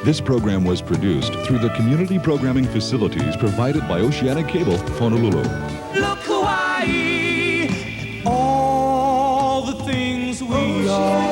This program was produced through the community programming facilities provided by Oceanic Cable, Honolulu. Look, Hawaii, all the things we are.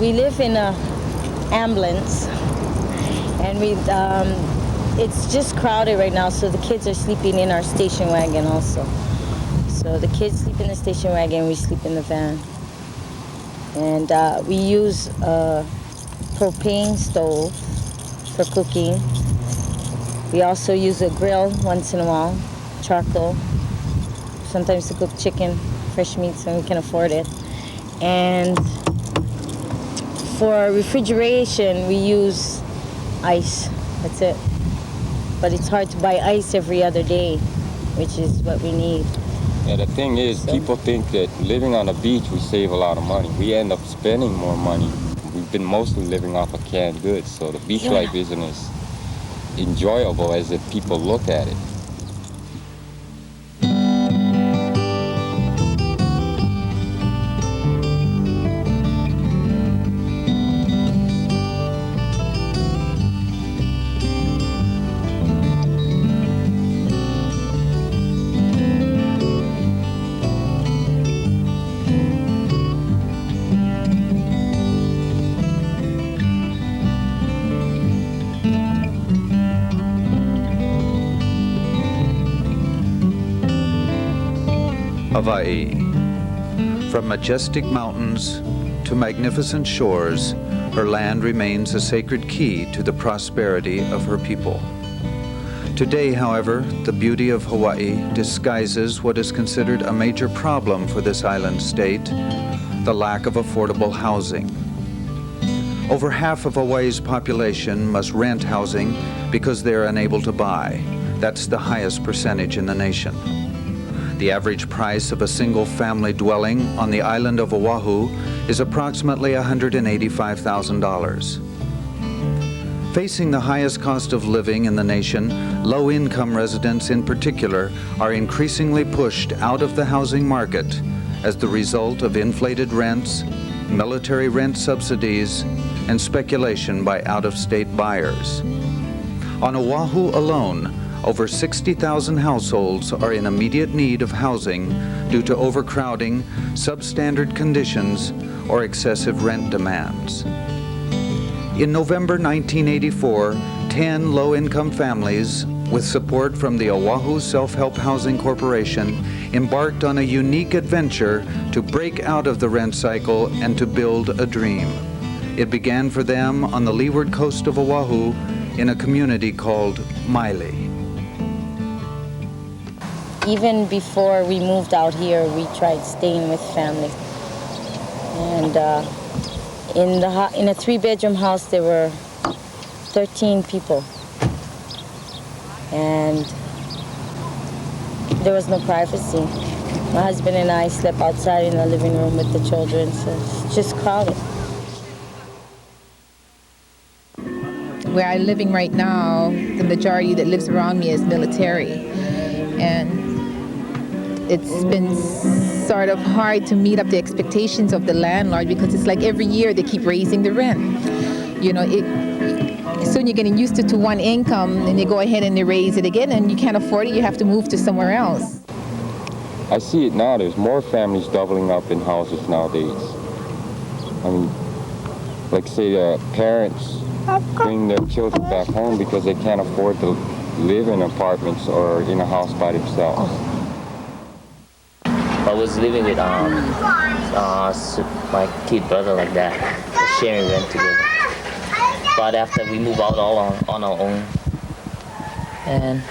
We live in a ambulance, and it's just crowded right now, so the kids are sleeping in our station wagon also. So the kids sleep in the station wagon, we sleep in the van. And we use a propane stove for cooking. We also use a grill once in a while, charcoal, sometimes to cook chicken, fresh meats when we can afford it. And for refrigeration, we use ice. That's it. But it's hard to buy ice every other day, which is what we need. Yeah, the thing is, people think that living on the beach, we save a lot of money. We end up spending more money. We've been mostly living off of canned goods, so the beach life isn't as enjoyable as if people look at it. Hawaii. From majestic mountains to magnificent shores, her land remains a sacred key to the prosperity of her people. Today, however, the beauty of Hawaii disguises what is considered a major problem for this island state, the lack of affordable housing. Over half of Hawaii's population must rent housing because they are unable to buy. That's the highest percentage in the nation. The average price of a single-family dwelling on the island of Oahu is approximately $185,000. Facing the highest cost of living in the nation, low-income residents in particular are increasingly pushed out of the housing market as the result of inflated rents, military rent subsidies, and speculation by out-of-state buyers. On Oahu alone, over 60,000 households are in immediate need of housing due to overcrowding, substandard conditions, or excessive rent demands. In November 1984, 10 low-income families, with support from the Oahu Self-Help Housing Corporation, embarked on a unique adventure to break out of the rent cycle and to build a dream. It began for them on the leeward coast of Oahu in a community called Maili. Even before we moved out here, we tried staying with family. And in a 3-bedroom house, there were 13 people. And there was no privacy. My husband and I slept outside in the living room with the children, so it's just crowded. Where I'm living right now, the majority that lives around me is military. And it's been sort of hard to meet up the expectations of the landlord because it's like every year they keep raising the rent. You know, soon you're getting used to one income and they go ahead and they raise it again and you can't afford it, you have to move to somewhere else. I see it now. There's more families doubling up in houses nowadays. I mean, like say parents bring their children back home because they can't afford to live in apartments or in a house by themselves. I was living with my kid brother like that, sharing rent together. But after we move out all on our own, and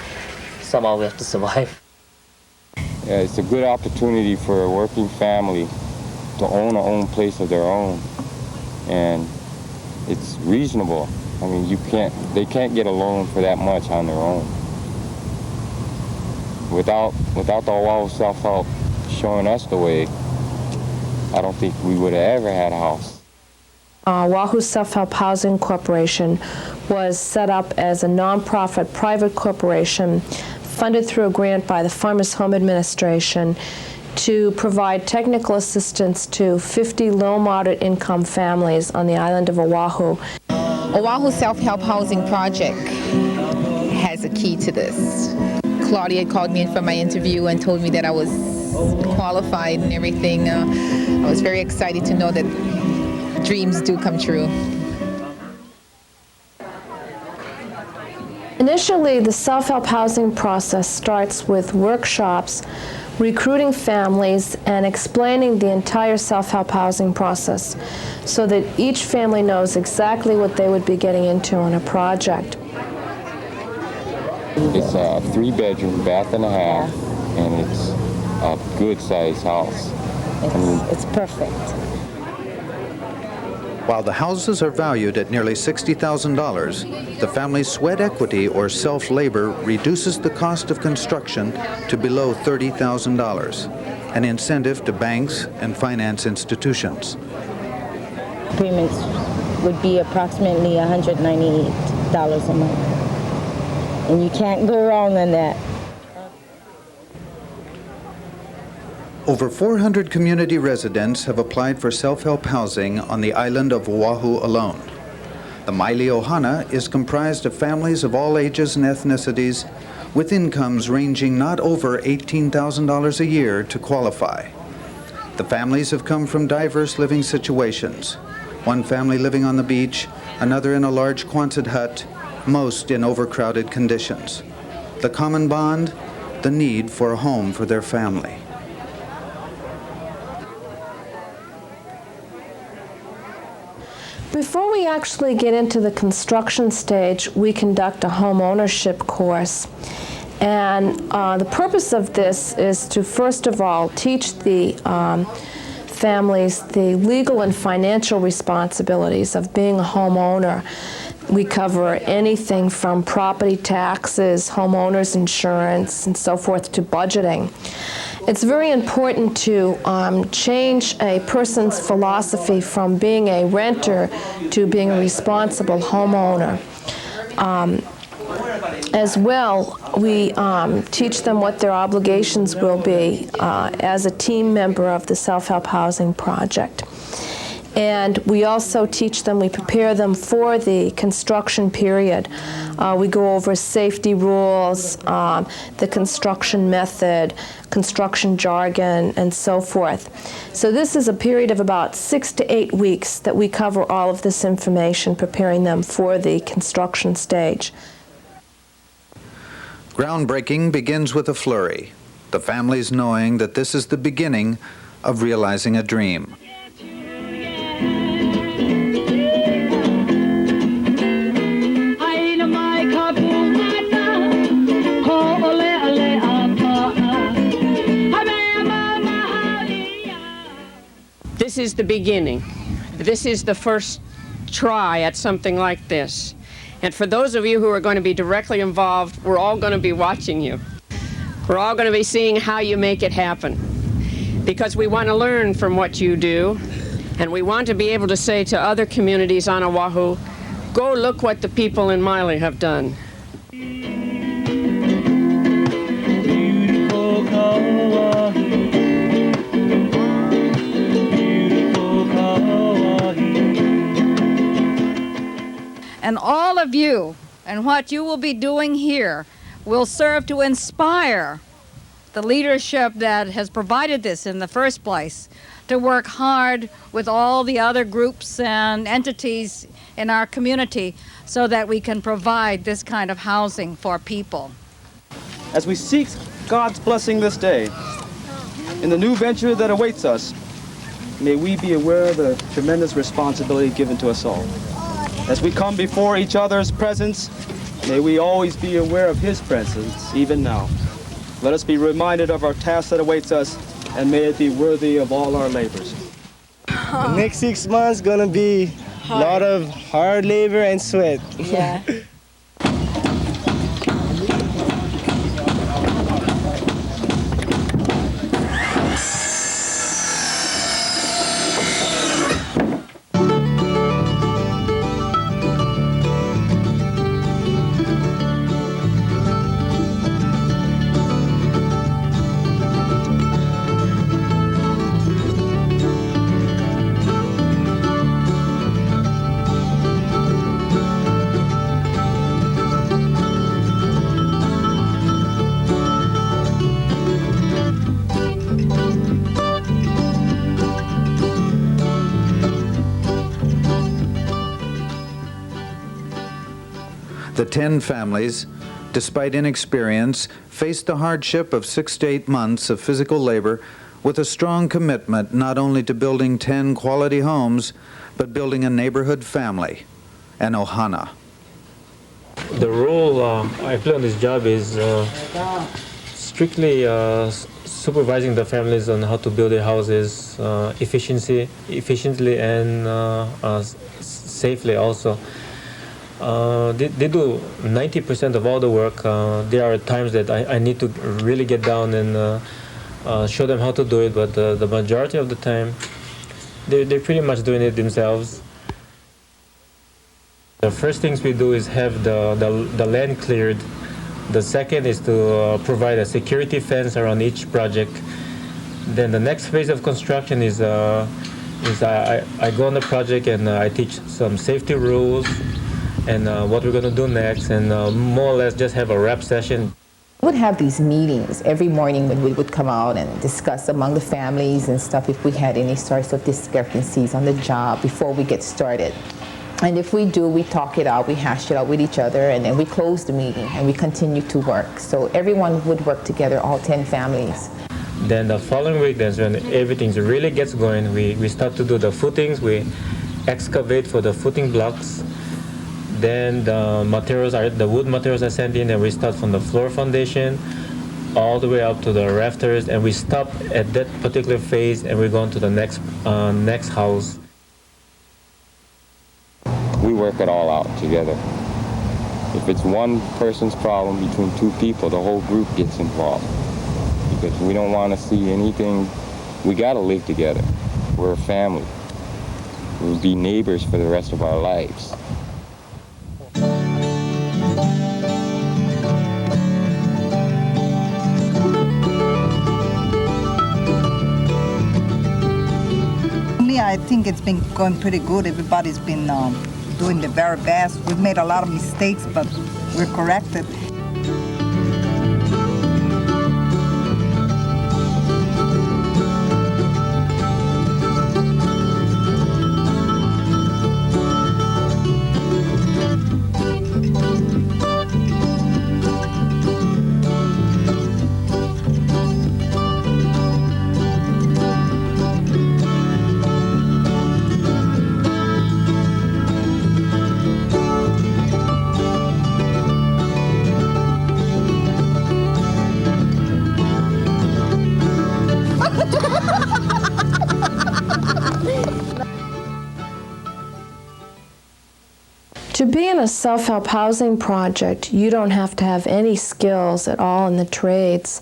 somehow we have to survive. Yeah, it's a good opportunity for a working family to own their own place of their own, and it's reasonable. I mean, they can't get a loan for that much on their own. Without the Oahu Self-Help showing us the way, I don't think we would have ever had a house. Oahu Self-Help Housing Corporation was set up as a nonprofit private corporation funded through a grant by the Farmers Home Administration to provide technical assistance to 50 low moderate income families on the island of Oahu. Oahu Self-Help Housing Project has a key to this. Claudia called me in for my interview and told me that I was qualified and everything. I was very excited to know that dreams do come true. Initially, the self-help housing process starts with workshops, recruiting families, and explaining the entire self-help housing process so that each family knows exactly what they would be getting into on a project. It's a 3-bedroom, bath and a half, and it's a good-sized house. It's perfect. While the houses are valued at nearly $60,000, the family's sweat equity or self-labor reduces the cost of construction to below $30,000, an incentive to banks and finance institutions. Payments would be approximately $198 a month. And you can't go wrong on that. Over 400 community residents have applied for self-help housing on the island of Oahu alone. The Maili Ohana is comprised of families of all ages and ethnicities with incomes ranging not over $18,000 a year to qualify. The families have come from diverse living situations. One family living on the beach, another in a large Quonset hut, most in overcrowded conditions. The common bond, the need for a home for their family. Before we actually get into the construction stage, we conduct a home ownership course. And the purpose of this is to, first of all, teach the families the legal and financial responsibilities of being a homeowner. We cover anything from property taxes, homeowners insurance, and so forth, to budgeting. It's very important to change a person's philosophy from being a renter to being a responsible homeowner. As well, we teach them what their obligations will be as a team member of the Self-Help Housing Project. And we also teach them, we prepare them for the construction period. We go over safety rules, the construction method, construction jargon, and so forth. So this is a period of about 6 to 8 weeks that we cover all of this information, preparing them for the construction stage. Groundbreaking begins with a flurry, the families knowing that this is the beginning of realizing a dream. This is the beginning. This is the first try at something like this. And for those of you who are going to be directly involved, we're all going to be watching you. We're all going to be seeing how you make it happen. Because we want to learn from what you do, and we want to be able to say to other communities on Oahu, go look what the people in Maili have done. And all of you and what you will be doing here will serve to inspire the leadership that has provided this in the first place to work hard with all the other groups and entities in our community so that we can provide this kind of housing for people. As we seek God's blessing this day, in the new venture that awaits us, may we be aware of the tremendous responsibility given to us all. As we come before each other's presence, may we always be aware of His presence, even now. Let us be reminded of our task that awaits us, and may it be worthy of all our labors. The next 6 months gonna be a lot of hard labor and sweat. Yeah. The 10 families, despite inexperience, faced the hardship of 6 to 8 months of physical labor with a strong commitment not only to building 10 quality homes, but building a neighborhood family, an ohana. The role I play on this job is strictly supervising the families on how to build their houses efficiently and safely also. They do 90% of all the work. There are times that I need to really get down and show them how to do it, but the majority of the time they're pretty much doing it themselves. The first things we do is have the land cleared. The second is to provide a security fence around each project. Then the next phase of construction is I go on the project and I teach some safety rules and what we're going to do next, and more or less just have a wrap session. We would have these meetings every morning when we would come out and discuss among the families and stuff if we had any sorts of discrepancies on the job before we get started. And if we do, we talk it out, we hash it out with each other, and then we close the meeting and we continue to work. So everyone would work together, all 10 families. Then the following week, that's when everything really gets going. We start to do the footings, we excavate for the footing blocks. Then the wood materials are sent in, and we start from the floor foundation all the way up to the rafters, and we stop at that particular phase and we go on to the next house. We work it all out together. If it's one person's problem between two people, the whole group gets involved. Because we don't want to see anything. We got to live together. We're a family. We'll be neighbors for the rest of our lives. I think it's been going pretty good. Everybody's been doing the very best. We've made a lot of mistakes, but we're corrected. To be in a self-help housing project, you don't have to have any skills at all in the trades.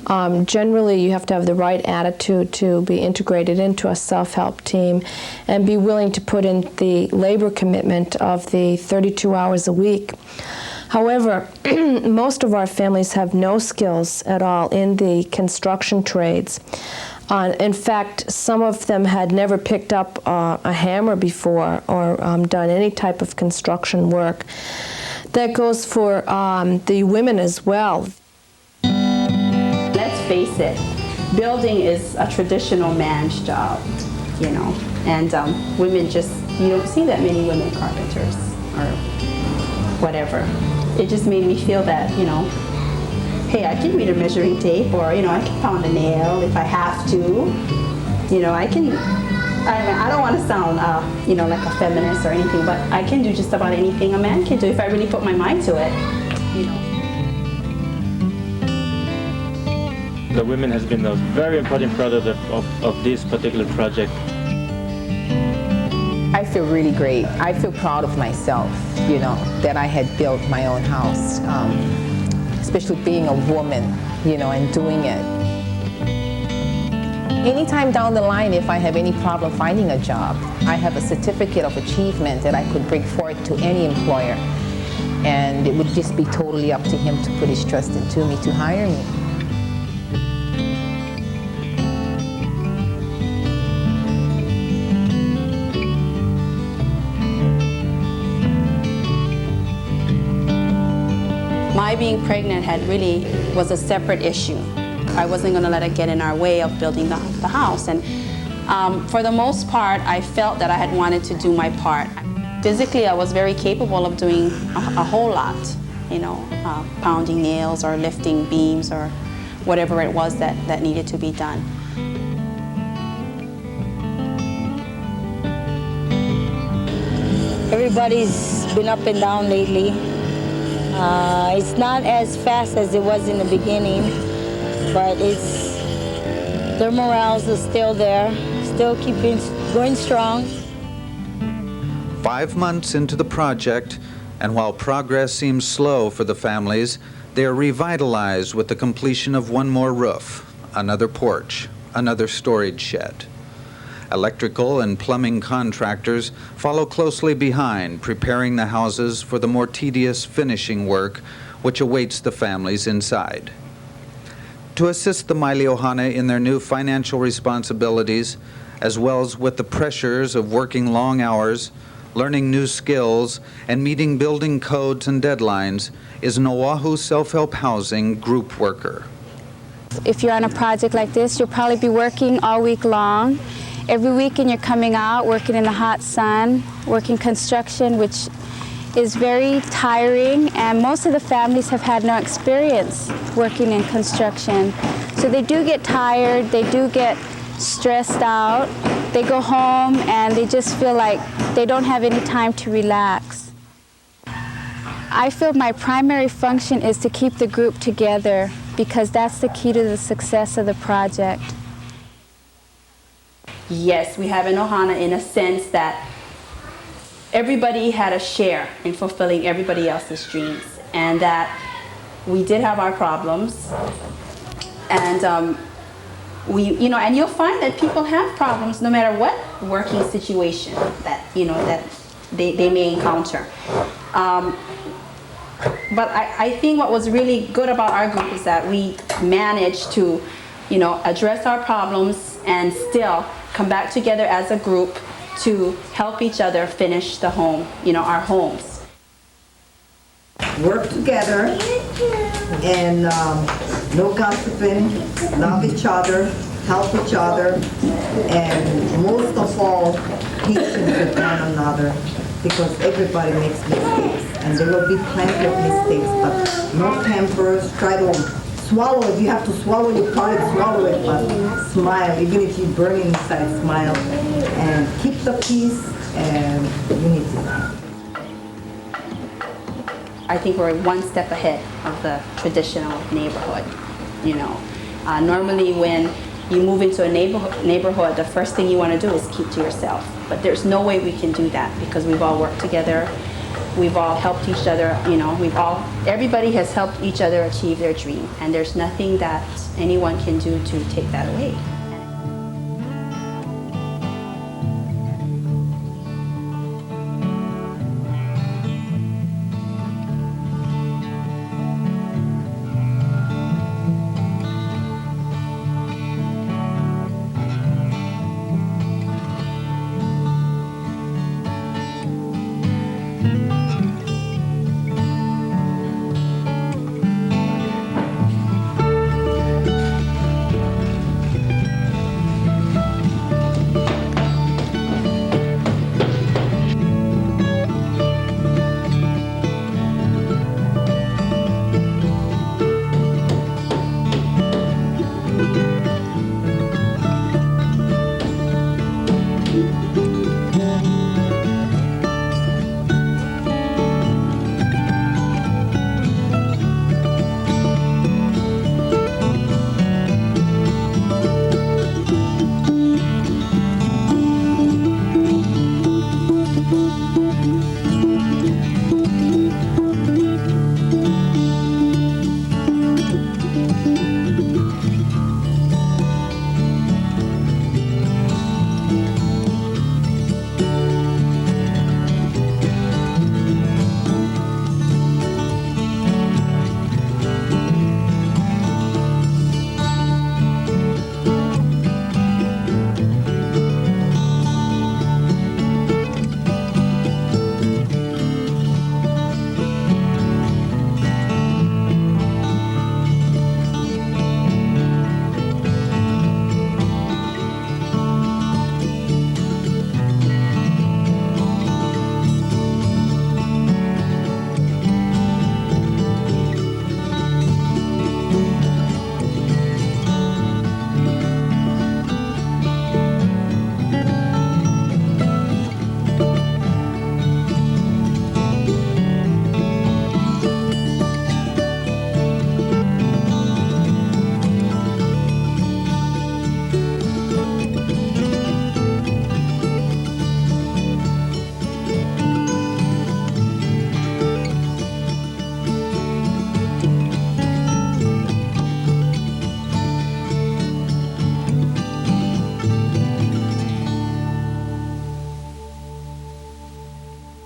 Generally, you have to have the right attitude to be integrated into a self-help team and be willing to put in the labor commitment of the 32 hours a week. However, most of our families have no skills at all in the construction trades. In fact, some of them had never picked up a hammer before or done any type of construction work. That goes for the women as well. Let's face it, building is a traditional man's job, you know, and women you don't see that many women carpenters or whatever. It just made me feel that, you know, hey, I can read a measuring tape, or, you know, I can pound a nail if I have to. You know, I don't want to sound, you know, like a feminist or anything, but I can do just about anything a man can do if I really put my mind to it, you know. The women has been a very important part of this particular project. I feel really great. I feel proud of myself, you know, that I had built my own house. Especially being a woman, you know, and doing it. Anytime down the line, if I have any problem finding a job, I have a certificate of achievement that I could bring forward to any employer. And it would just be totally up to him to put his trust into me to hire me. My being pregnant was a separate issue. I wasn't going to let it get in our way of building the house. And for the most part, I felt that I had wanted to do my part. Physically, I was very capable of doing a whole lot, you know, pounding nails or lifting beams or whatever it was that needed to be done. Everybody's been up and down lately. It's not as fast as it was in the beginning, but their morals are still there, still keeping going strong. 5 months into the project, and while progress seems slow for the families, they are revitalized with the completion of one more roof, another porch, another storage shed. Electrical and plumbing contractors follow closely behind, preparing the houses for the more tedious finishing work which awaits the families inside. To assist the Maili Ohana in their new financial responsibilities, as well as with the pressures of working long hours, learning new skills, and meeting building codes and deadlines, is an Oahu Self-Help Housing group worker. If you're on a project like this, you'll probably be working all week long. Every weekend you're coming out, working in the hot sun, working construction, which is very tiring, and most of the families have had no experience working in construction. So they do get tired, they do get stressed out. They go home and they just feel like they don't have any time to relax. I feel my primary function is to keep the group together because that's the key to the success of the project. Yes, we have an Ohana in a sense that everybody had a share in fulfilling everybody else's dreams, and that we did have our problems, and and you'll find that people have problems no matter what working situation that that they may encounter. But I think what was really good about our group is that we managed to, address our problems and still come back together as a group to help each other finish the home, our homes. Work together and no gossiping, love each other, help each other, and most of all, patience with one another, because everybody makes mistakes, and there will be plenty of mistakes, but no tempers. Try to swallow it. You have to swallow your pride, swallow it, but smile. Even if you burn inside, smile, and keep the peace and unity. I think we're one step ahead of the traditional neighborhood. Normally when you move into a neighborhood, the first thing you want to do is keep to yourself. But there's no way we can do that because we've all worked together. We've all helped each other. Everybody has helped each other achieve their dream, and there's nothing that anyone can do to take that away.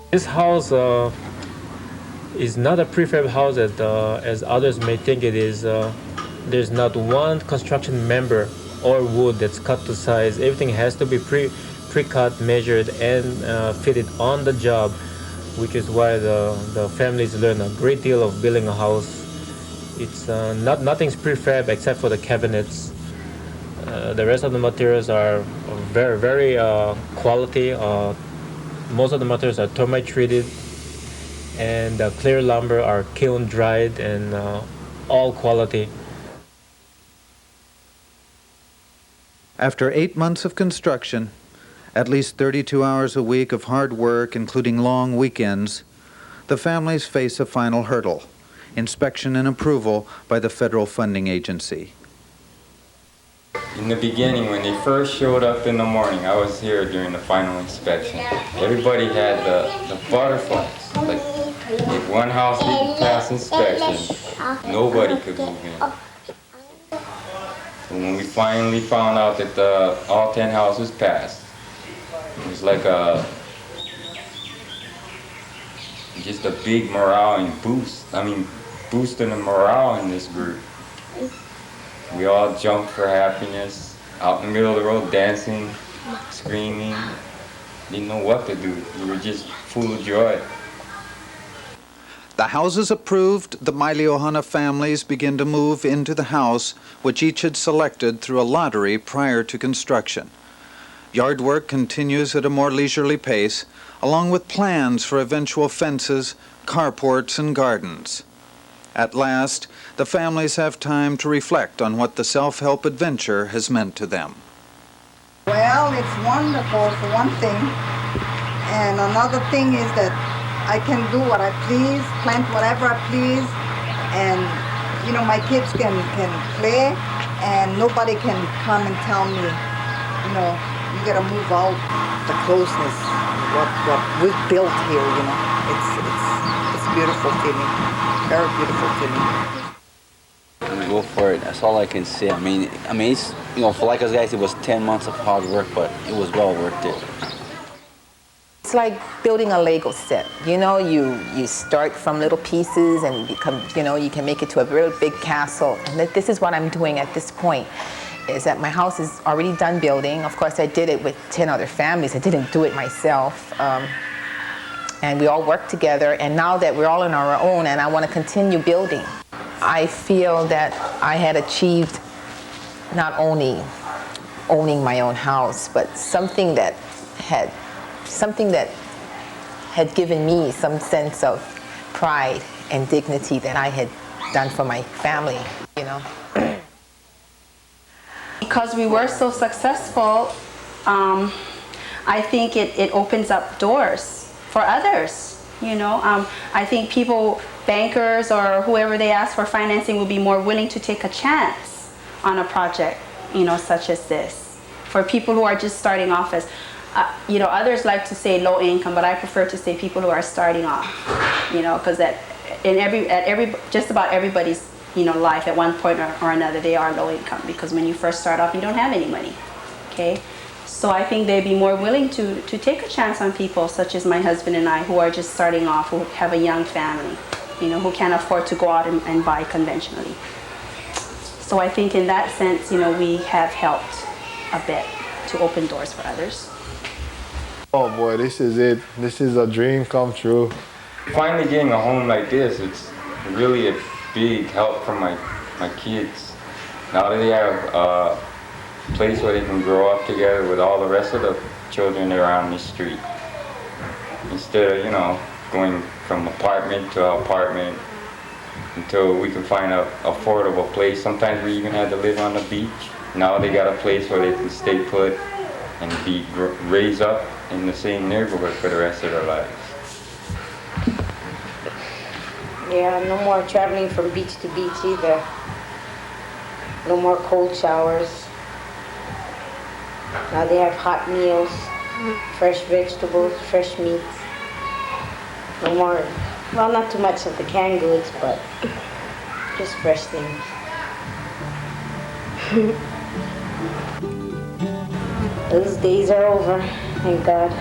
This house is not a prefab house as others may think it is. There's not one construction member or wood that's cut to size. Everything has to be pre-cut, measured, and fitted on the job, which is why the families learn a great deal of building a house. It's nothing's prefab except for the cabinets. The rest of the materials are very, very quality. Most of the materials are termite treated, and the clear lumber are kiln dried and all quality. After 8 months of construction, at least 32 hours a week of hard work, including long weekends, the families face a final hurdle: inspection and approval by the federal funding agency. In the beginning, when they first showed up in the morning, I was here during the final inspection. Everybody had the butterflies. Like, if one house didn't pass inspection, nobody could move in. And when we finally found out that all 10 houses passed, it was like just a big morale and boost. I mean, boosting the morale in this group. We all jumped for happiness, out in the middle of the road, dancing, screaming. Didn't know what to do. We were just full of joy. The houses approved, the Maili Ohana families begin to move into the house which each had selected through a lottery prior to construction. Yard work continues at a more leisurely pace, along with plans for eventual fences, carports, and gardens. At last, the families have time to reflect on what the self-help adventure has meant to them. Well, it's wonderful for one thing, and another thing is that I can do what I please, plant whatever I please, and you know, my kids can play, and nobody can come and tell me, you know, you gotta move out. The closeness, what we've built here, you know, it's beautiful feeling, very beautiful feeling. Go for it. That's all I can say. I mean, it's, you know, for like us guys, it was 10 months of hard work, but it was well worth it. It's like building a Lego set. You know, you start from little pieces and become, you know, you can make it to a real big castle. And this is what I'm doing at this point, is that my house is already done building. Of course, I did it with 10 other families. I didn't do it myself. And we all worked together. And now that we're all on our own and I want to continue building, I feel that I had achieved not only owning my own house, but something that had given me some sense of pride and dignity that I had done for my family, you know. Because we were so successful, I think it opens up doors for others, you know. I think people, bankers or whoever they ask for financing, will be more willing to take a chance on a project, you know, such as this. For people who are just starting off as, you know, others like to say low income, but I prefer to say people who are starting off, you know, because just about everybody's, you know, life at one point or another, they are low income, because when you first start off, you don't have any money, okay? So I think they'd be more willing to take a chance on people such as my husband and I, who are just starting off, who have a young family, you know, who can't afford to go out and buy conventionally. So I think in that sense, you know, we have helped a bit to open doors for others. Oh boy, this is it. This is a dream come true. Finally getting a home like this, it's really a big help for my kids. Now that they have a place where they can grow up together with all the rest of the children around the street. Instead of, you know, going from apartment to apartment until we can find an affordable place. Sometimes we even had to live on the beach. Now they got a place where they can stay put and be raised up in the same neighborhood for the rest of their lives. Yeah, no more traveling from beach to beach either. No more cold showers. Now they have hot meals, fresh vegetables, fresh meats. No more, well, not too much of the canned goods, but just fresh things. Those days are over, thank God.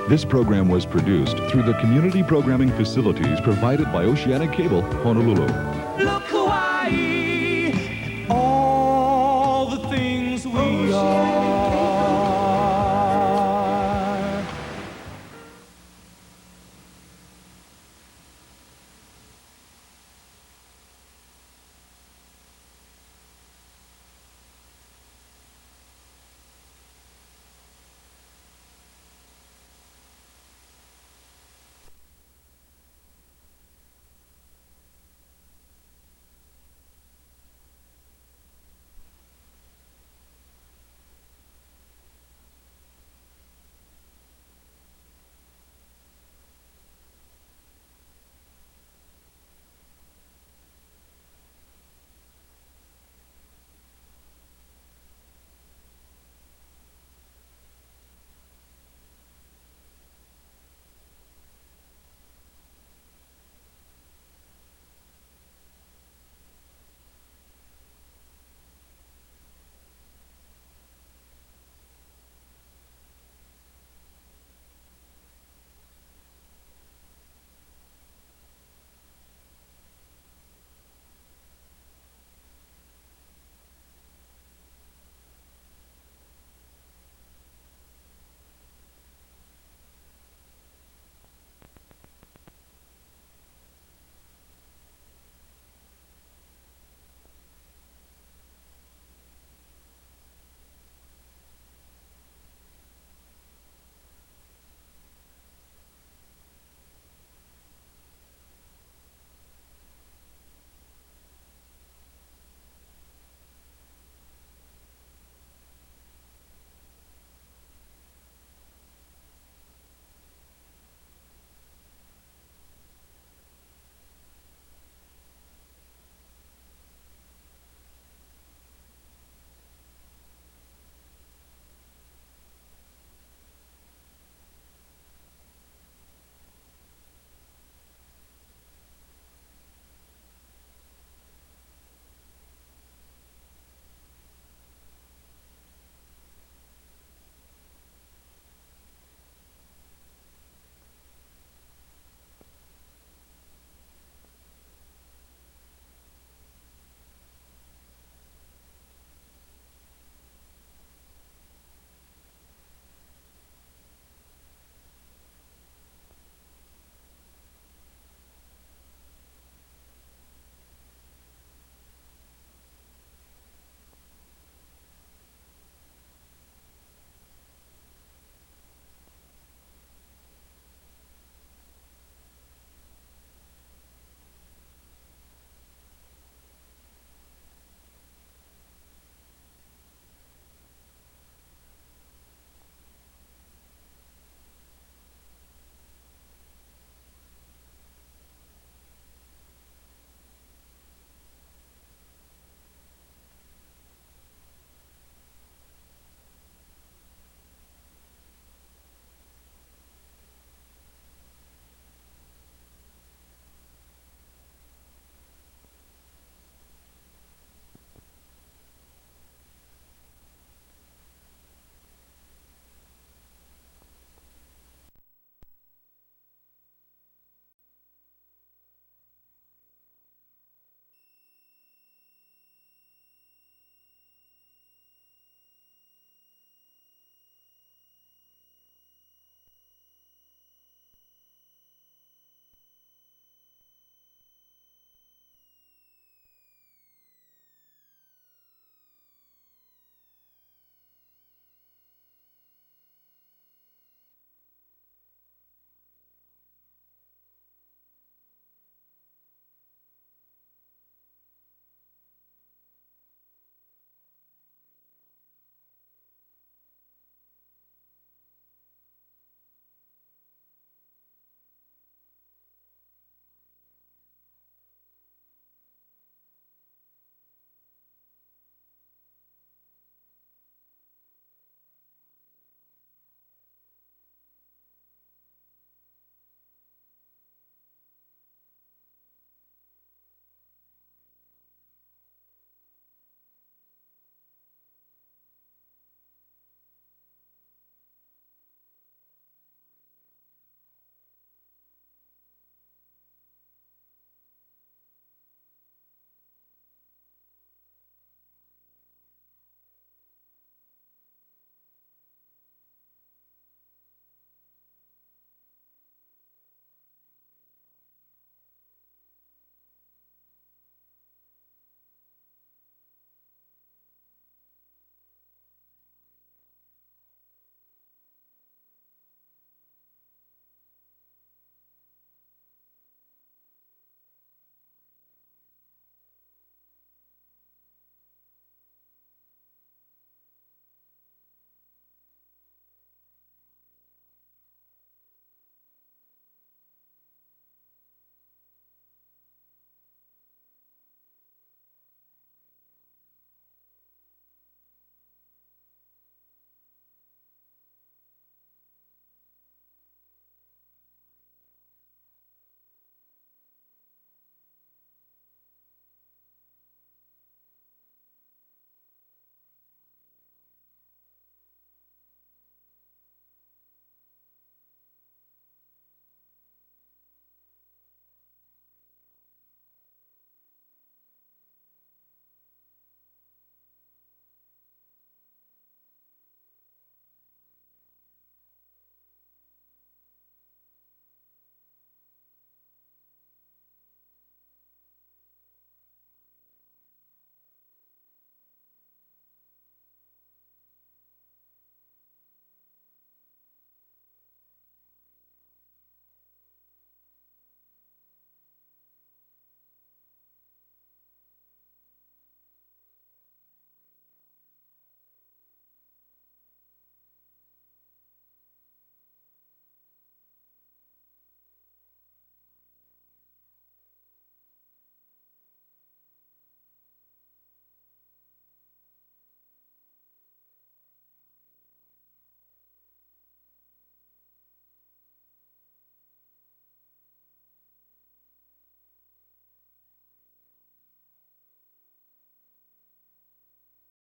This program was produced through the community programming facilities provided by Oceanic Cable, Honolulu.